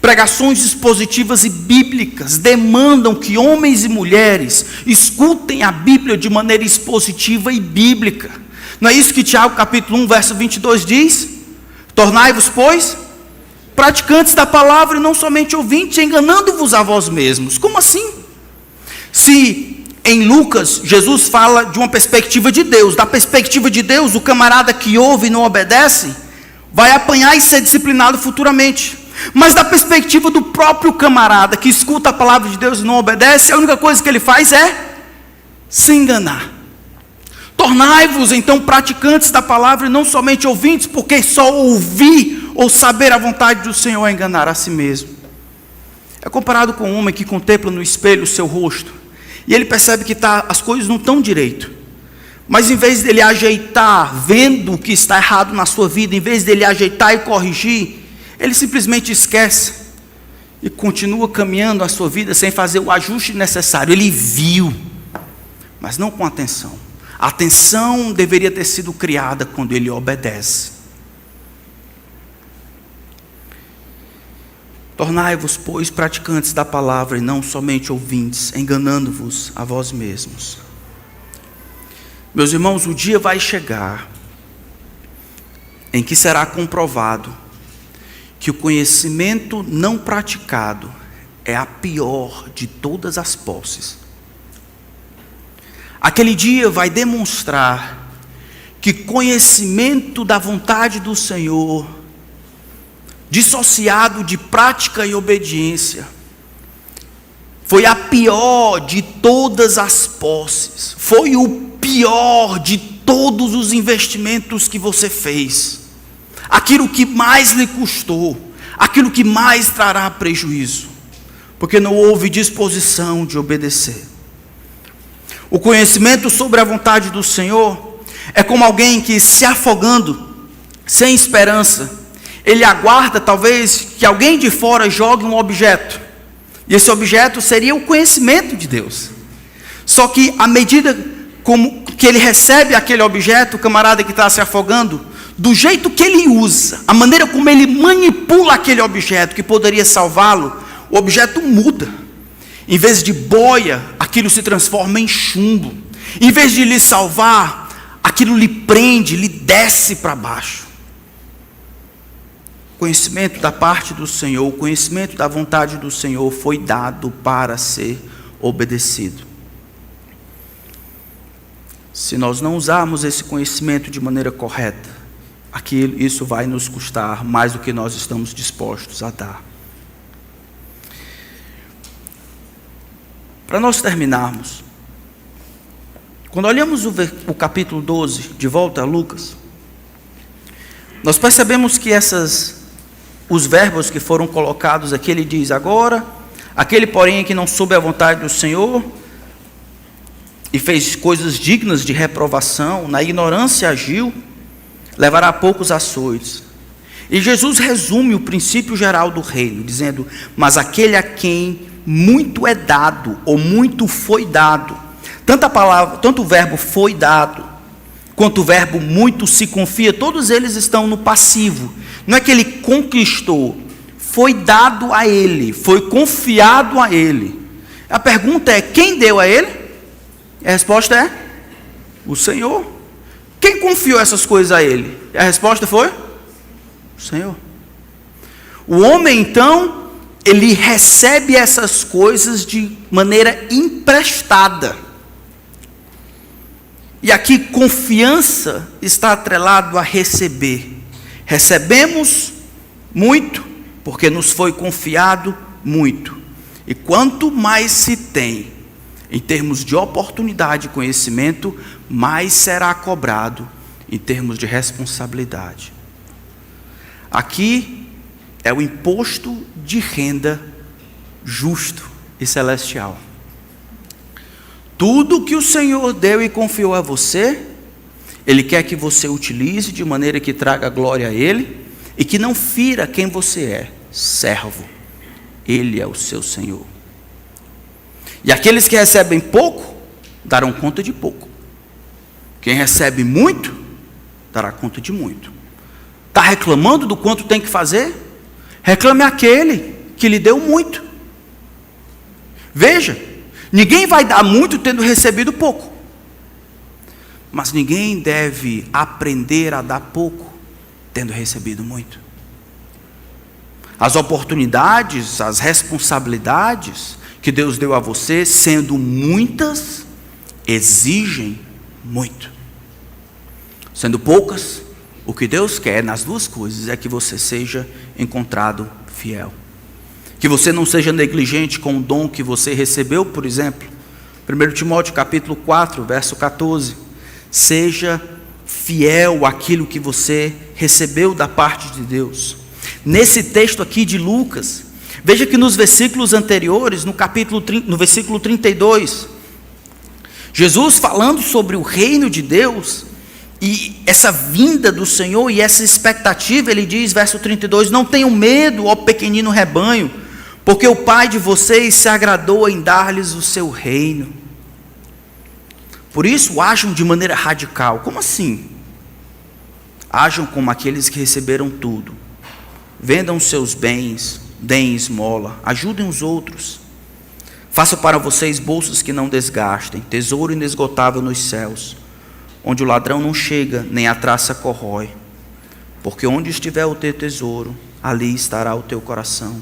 Pregações expositivas e bíblicas demandam que homens e mulheres escutem a Bíblia de maneira expositiva e bíblica. Não é isso que Tiago capítulo 1, verso 22 diz? Tornai-vos, pois, praticantes da palavra e não somente ouvintes, enganando-vos a vós mesmos. Como assim? Se em Lucas, Jesus fala de uma perspectiva de Deus. Da perspectiva de Deus, o camarada que ouve e não obedece, vai apanhar e ser disciplinado futuramente. Mas da perspectiva do próprio camarada que escuta a palavra de Deus e não obedece, a única coisa que ele faz é se enganar. Tornai-vos então praticantes da palavra e não somente ouvintes, porque só ouvir ou saber a vontade do Senhor é enganar a si mesmo. É comparado com um homem que contempla no espelho o seu rosto, e ele percebe que as coisas não estão direito, mas em vez dele ajeitar, vendo o que está errado na sua vida, em vez dele ajeitar e corrigir, ele simplesmente esquece e continua caminhando a sua vida sem fazer o ajuste necessário. Ele viu, mas não com atenção. A atenção deveria ter sido criada quando ele obedece. Tornai-vos, pois, praticantes da palavra e não somente ouvintes, enganando-vos a vós mesmos. Meus irmãos, o dia vai chegar em que será comprovado que o conhecimento não praticado é a pior de todas as posses. Aquele dia vai demonstrar que conhecimento da vontade do Senhor, dissociado de prática e obediência, foi a pior de todas as posses, foi o pior de todos os investimentos que você fez, aquilo que mais lhe custou, aquilo que mais trará prejuízo, porque não houve disposição de obedecer. O conhecimento sobre a vontade do Senhor é como alguém que, se afogando, sem esperança, ele aguarda talvez que alguém de fora jogue um objeto, e esse objeto seria o conhecimento de Deus. Só que à medida como que ele recebe aquele objeto, o camarada que está se afogando, do jeito que ele usa, a maneira como ele manipula aquele objeto que poderia salvá-lo, o objeto muda. Em vez de boia, aquilo se transforma em chumbo. Em vez de lhe salvar, aquilo lhe prende, lhe desce para baixo. Conhecimento da parte do Senhor, o conhecimento da vontade do Senhor foi dado para ser obedecido. Se nós não usarmos esse conhecimento de maneira correta, isso vai nos custar mais do que nós estamos dispostos a dar. Para nós terminarmos, quando olhamos o capítulo 12, de volta a Lucas, nós percebemos que os verbos que foram colocados aqui, ele diz agora, aquele porém que não soube a vontade do Senhor, e fez coisas dignas de reprovação, na ignorância agiu, levará poucos açoites. E Jesus resume o princípio geral do reino, dizendo, mas aquele a quem muito é dado, ou muito foi dado, tanto o verbo foi dado, quanto o verbo muito se confia, todos eles estão no passivo. Não é que ele conquistou, foi dado a ele, foi confiado a ele. A pergunta é, quem deu a ele? A resposta é, o Senhor. Quem confiou essas coisas a ele? A resposta foi, o Senhor. O homem então, ele recebe essas coisas de maneira emprestada. E aqui confiança está atrelado a receber. Recebemos muito, porque nos foi confiado muito. E quanto mais se tem, em termos de oportunidade e conhecimento, mais será cobrado em termos de responsabilidade. Aqui é o imposto de renda justo e celestial. Tudo que o Senhor deu e confiou a você, Ele quer que você utilize de maneira que traga glória a Ele e que não fira quem você é, servo. Ele é o seu Senhor. E aqueles que recebem pouco, darão conta de pouco. Quem recebe muito, dará conta de muito. Está reclamando do quanto tem que fazer? Reclame aquele que lhe deu muito. Veja, ninguém vai dar muito tendo recebido pouco. Mas ninguém deve aprender a dar pouco tendo recebido muito. As oportunidades, as responsabilidades que Deus deu a você, sendo muitas, exigem muito. Sendo poucas, o que Deus quer nas duas coisas é que você seja encontrado fiel. Que você não seja negligente com o dom que você recebeu, por exemplo. 1 Timóteo capítulo 4, verso 14. Seja fiel àquilo que você recebeu da parte de Deus. Nesse texto aqui de Lucas, veja que nos versículos anteriores, no versículo 32, Jesus falando sobre o reino de Deus, e essa vinda do Senhor, e essa expectativa, ele diz, verso 32, não tenham medo, ó pequenino rebanho, porque o Pai de vocês se agradou em dar-lhes o seu reino. Por isso, ajam de maneira radical. Como assim? Ajam como aqueles que receberam tudo. Vendam seus bens, deem esmola, ajudem os outros. Façam para vocês bolsas que não desgastem, tesouro inesgotável nos céus, onde o ladrão não chega, nem a traça corrói. Porque onde estiver o teu tesouro, ali estará o teu coração.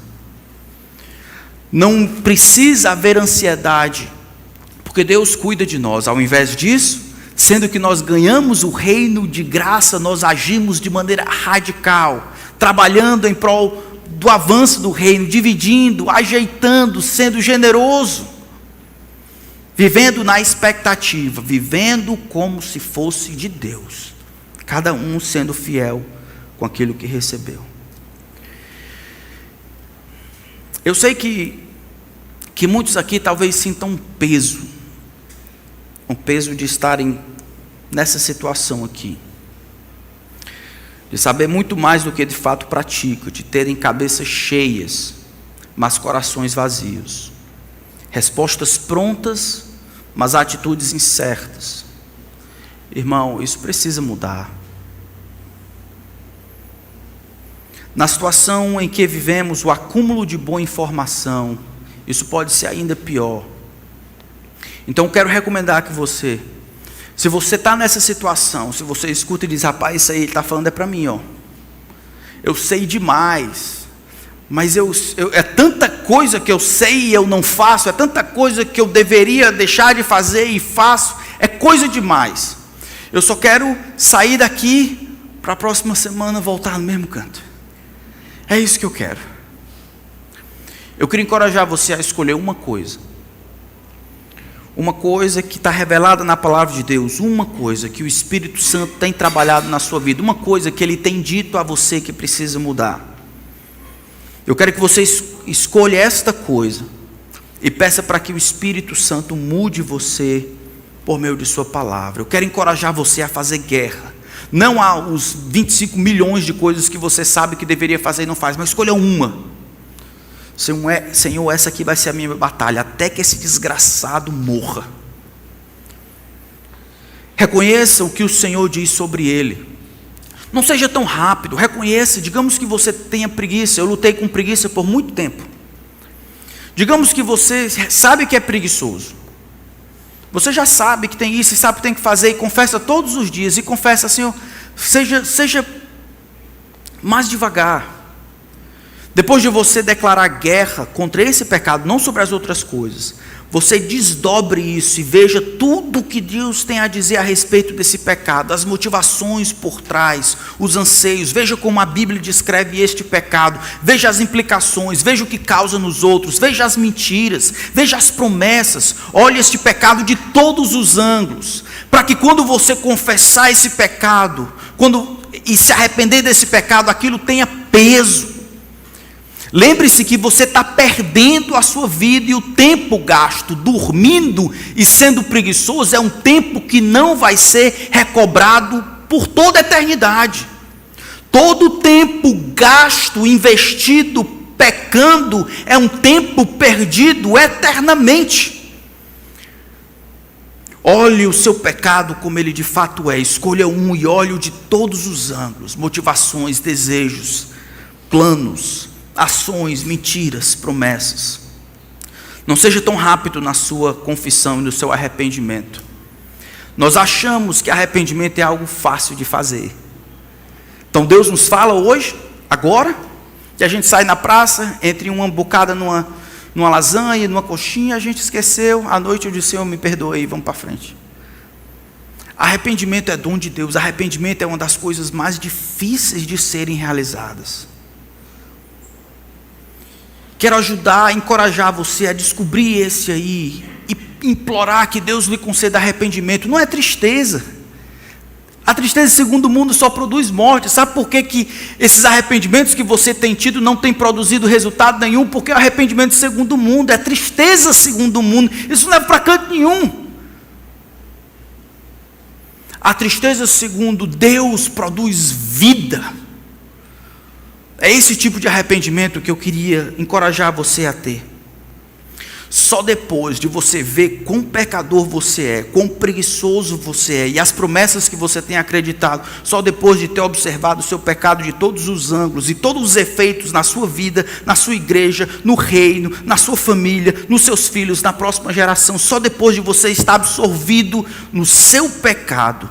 Não precisa haver ansiedade, Porque Deus cuida de nós. Ao invés disso, sendo que nós ganhamos o reino de graça, nós agimos de maneira radical, trabalhando em prol do avanço do reino, dividindo, ajeitando, sendo generoso, vivendo na expectativa, vivendo como se fosse de Deus, cada um sendo fiel com aquilo que recebeu. Eu sei que muitos aqui talvez sintam um peso de estarem nessa situação aqui, de saber muito mais do que de fato praticam, de terem cabeças cheias, mas corações vazios, respostas prontas, mas atitudes incertas. Irmão, isso precisa mudar. Na situação em que vivemos, o acúmulo de boa informação, isso pode ser ainda pior. Então eu quero recomendar que você, se você está nessa situação, se você escuta e diz, rapaz, isso aí ele está falando é para mim, ó. Eu sei demais, mas é tanta coisa que eu sei e eu não faço, é tanta coisa que eu deveria deixar de fazer e faço, é coisa demais. Eu só quero sair daqui para a próxima semana voltar no mesmo canto. É isso que eu quero. Eu queria encorajar você a escolher uma coisa que está revelada na palavra de Deus, uma coisa que o Espírito Santo tem trabalhado na sua vida, uma coisa que Ele tem dito a você que precisa mudar. Eu quero que você escolha esta coisa e peça para que o Espírito Santo mude você por meio de sua palavra. Eu quero encorajar você a fazer guerra. Não há os 25 milhões de coisas que você sabe que deveria fazer e não faz, mas escolha uma. Senhor, essa aqui vai ser a minha batalha, até que esse desgraçado morra. Reconheça o que o Senhor diz sobre ele. Não seja tão rápido, reconheça. Digamos que você tenha preguiça. Eu lutei com preguiça por muito tempo. Digamos que você sabe que é preguiçoso. Você já sabe que tem isso e sabe que tem que fazer, e confessa todos os dias, e confessa, Senhor, seja mais devagar. Depois de você declarar guerra contra esse pecado, não sobre as outras coisas, você desdobre isso e veja tudo que Deus tem a dizer a respeito desse pecado, as motivações por trás, os anseios, veja como a Bíblia descreve este pecado, veja as implicações, veja o que causa nos outros, veja as mentiras, veja as promessas, olhe este pecado de todos os ângulos, para que quando você confessar esse pecado, e se arrepender desse pecado, aquilo tenha peso. Lembre-se que você está perdendo a sua vida, e o tempo gasto dormindo e sendo preguiçoso é um tempo que não vai ser recobrado por toda a eternidade. Todo o tempo gasto, investido, pecando, é um tempo perdido eternamente. Olhe o seu pecado como ele de fato é, escolha um e olhe-o de todos os ângulos, motivações, desejos, planos, ações, mentiras, promessas. Não seja tão rápido na sua confissão e no seu arrependimento. Nós achamos que arrependimento é algo fácil de fazer. Então Deus nos fala hoje, agora, que a gente sai na praça, entre uma bocada numa lasanha, numa coxinha, a gente esqueceu, à noite eu disse, Senhor, me perdoe, vamos para frente. Arrependimento é dom de Deus, arrependimento é uma das coisas mais difíceis de serem realizadas. Quero ajudar, encorajar você a descobrir esse aí e implorar que Deus lhe conceda arrependimento. Não é tristeza. A tristeza segundo o mundo só produz morte. Sabe por que esses arrependimentos que você tem tido não tem produzido resultado nenhum? Porque o arrependimento segundo o mundo é tristeza segundo o mundo. Isso não leva para canto nenhum. A tristeza segundo Deus produz vida. É esse tipo de arrependimento que eu queria encorajar você a ter. Só depois de você ver quão pecador você é, quão preguiçoso você é, e as promessas que você tem acreditado, só depois de ter observado o seu pecado de todos os ângulos, e todos os efeitos na sua vida, na sua igreja, no reino, na sua família, nos seus filhos, na próxima geração, só depois de você estar absorvido no seu pecado,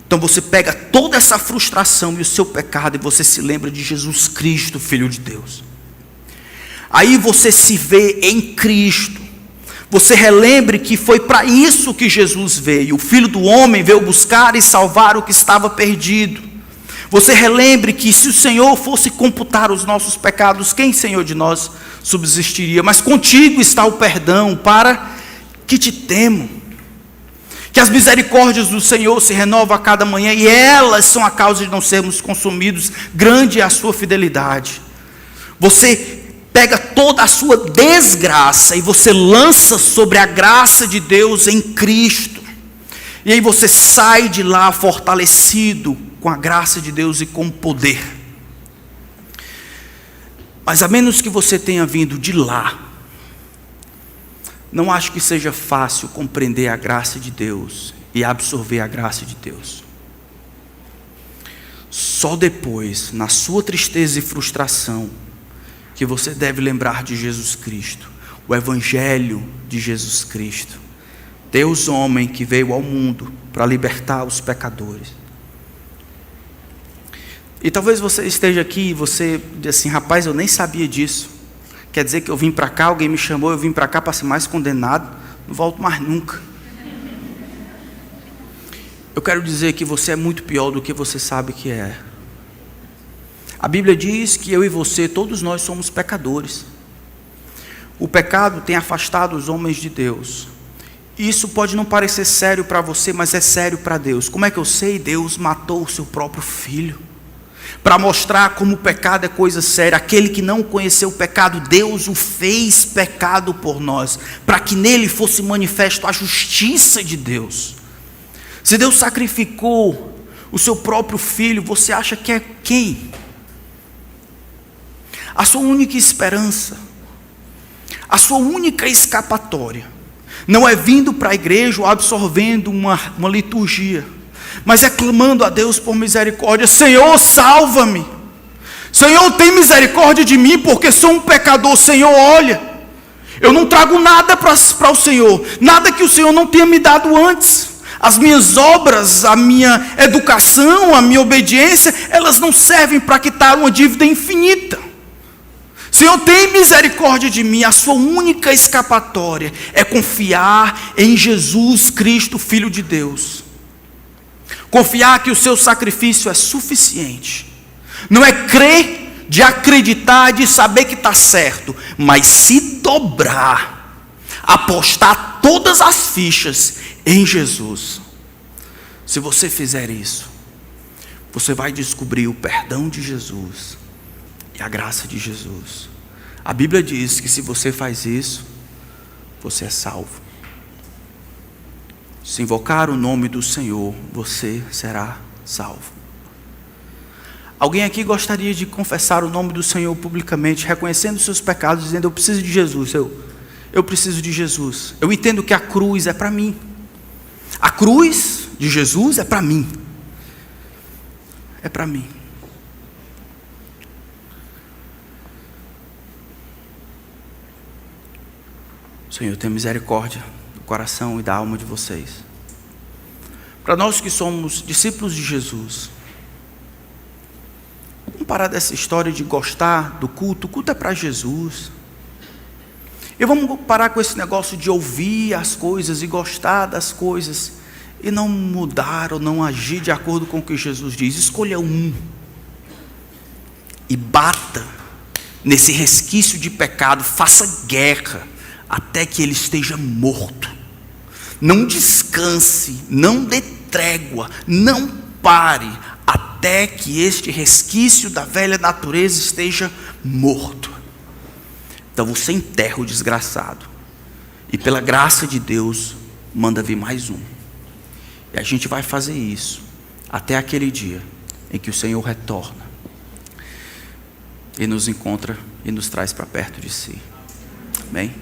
então você pega toda essa frustração e o seu pecado, e você se lembra de Jesus Cristo, Filho de Deus. Aí você se vê em Cristo, Você relembre que foi para isso que Jesus veio. O Filho do Homem veio buscar e salvar o que estava perdido. Você relembre que se o Senhor fosse computar os nossos pecados, quem, Senhor, de nós subsistiria? Mas contigo está o perdão, para que te temam. Que as misericórdias do Senhor se renovam a cada manhã, e elas são a causa de não sermos consumidos. Grande é a sua fidelidade. Você pega toda a sua desgraça e você lança sobre a graça de Deus em Cristo. E aí você sai de lá fortalecido com a graça de Deus e com poder. Mas a menos que você tenha vindo de lá, não acho que seja fácil compreender a graça de Deus e absorver a graça de Deus. Só depois, na sua tristeza e frustração, que você deve lembrar de Jesus Cristo, o Evangelho de Jesus Cristo, Deus homem que veio ao mundo para libertar os pecadores. E talvez você esteja aqui e você diz assim: rapaz, eu nem sabia disso. Quer dizer que eu vim para cá, alguém me chamou, eu vim para cá para ser mais condenado, não volto mais nunca. Eu quero dizer que você é muito pior do que você sabe que é. A Bíblia diz que eu e você, todos nós somos pecadores. O pecado tem afastado os homens de Deus. Isso pode não parecer sério para você, mas é sério para Deus. Como é que eu sei? Deus matou o seu próprio filho para mostrar como o pecado é coisa séria. Aquele que não conheceu o pecado, Deus o fez pecado por nós, para que nele fosse manifesto a justiça de Deus. Se Deus sacrificou o seu próprio filho, você acha que é quem? A sua única esperança, a sua única escapatória, não é vindo para a igreja ou absorvendo uma liturgia, mas é clamando a Deus por misericórdia. Senhor, salva-me. Senhor, tem misericórdia de mim, porque sou um pecador. Senhor, olha, eu não trago nada para o Senhor, nada que o Senhor não tenha me dado antes. As minhas obras, a minha educação, a minha obediência, elas não servem para quitar uma dívida infinita. Senhor, tem misericórdia de mim. A sua única escapatória é confiar em Jesus Cristo, Filho de Deus. Confiar que o seu sacrifício é suficiente. Não é crer de acreditar, de saber que está certo, mas se dobrar, apostar todas as fichas em Jesus. Se você fizer isso, você vai descobrir o perdão de Jesus e a graça de Jesus. A Bíblia diz que se você faz isso, você é salvo. Se invocar o nome do Senhor, você será salvo. Alguém aqui gostaria de confessar o nome do Senhor publicamente, reconhecendo os seus pecados, dizendo: eu preciso de Jesus, eu preciso de Jesus. Eu entendo que a cruz é para mim. A cruz de Jesus é para mim. É para mim. Senhor, tenha misericórdia do coração e da alma de vocês. Para nós que somos discípulos de Jesus, vamos parar dessa história de gostar do culto. O culto é para Jesus. E vamos parar com esse negócio de ouvir as coisas e gostar das coisas e não mudar ou não agir de acordo com o que Jesus diz. Escolha um e bata nesse resquício de pecado, faça guerra até que ele esteja morto. Não descanse, não dê trégua, não pare até que este resquício da velha natureza esteja morto. Então você enterra o desgraçado e pela graça de Deus manda vir mais um. E a gente vai fazer isso até aquele dia em que o Senhor retorna e nos encontra e nos traz para perto de si. Amém?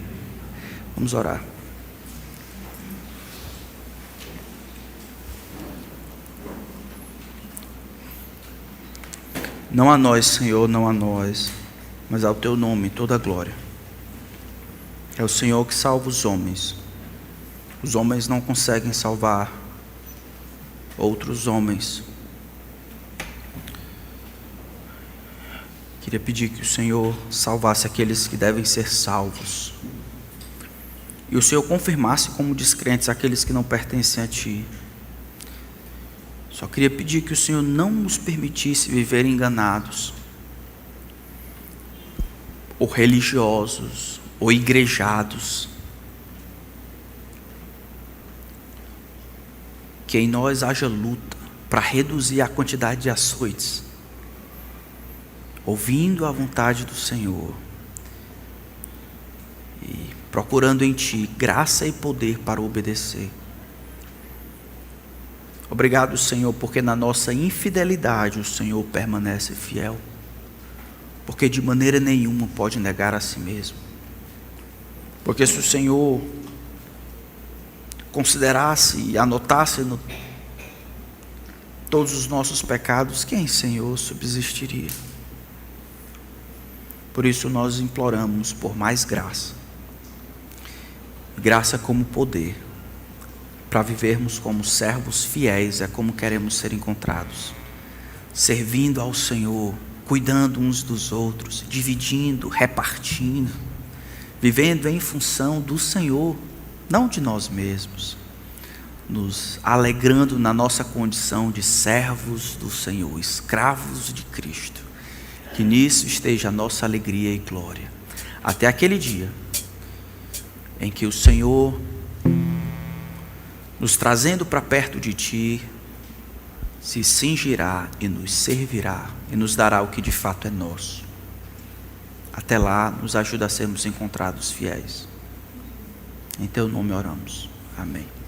Vamos orar. Não a nós, Senhor, não a nós, mas ao Teu nome toda a glória. É o Senhor que salva os homens. Os homens não conseguem salvar outros homens. Queria pedir que o Senhor salvasse aqueles que devem ser salvos. e o Senhor confirmasse como descrentes aqueles que não pertencem a Ti. Só queria pedir que o Senhor não nos permitisse viver enganados, ou religiosos, ou igrejados. Que em nós haja luta para reduzir a quantidade de açoites, ouvindo a vontade do Senhor e procurando em Ti graça e poder para obedecer. Obrigado, Senhor, porque na nossa infidelidade o Senhor permanece fiel, porque de maneira nenhuma pode negar a si mesmo. Porque se o Senhor considerasse e anotasse todos os nossos pecados, quem, Senhor, subsistiria? Por isso nós imploramos por mais graça, graça como poder, para vivermos como servos fiéis, é como queremos ser encontrados, servindo ao Senhor, cuidando uns dos outros, dividindo, repartindo, vivendo em função do Senhor, não de nós mesmos, nos alegrando na nossa condição de servos do Senhor, escravos de Cristo. Que nisso esteja a nossa alegria e glória, até aquele dia em que o Senhor, nos trazendo para perto de Ti, se cingirá e nos servirá e nos dará o que de fato é nosso. Até lá, nos ajuda a sermos encontrados fiéis. Em Teu nome oramos. Amém.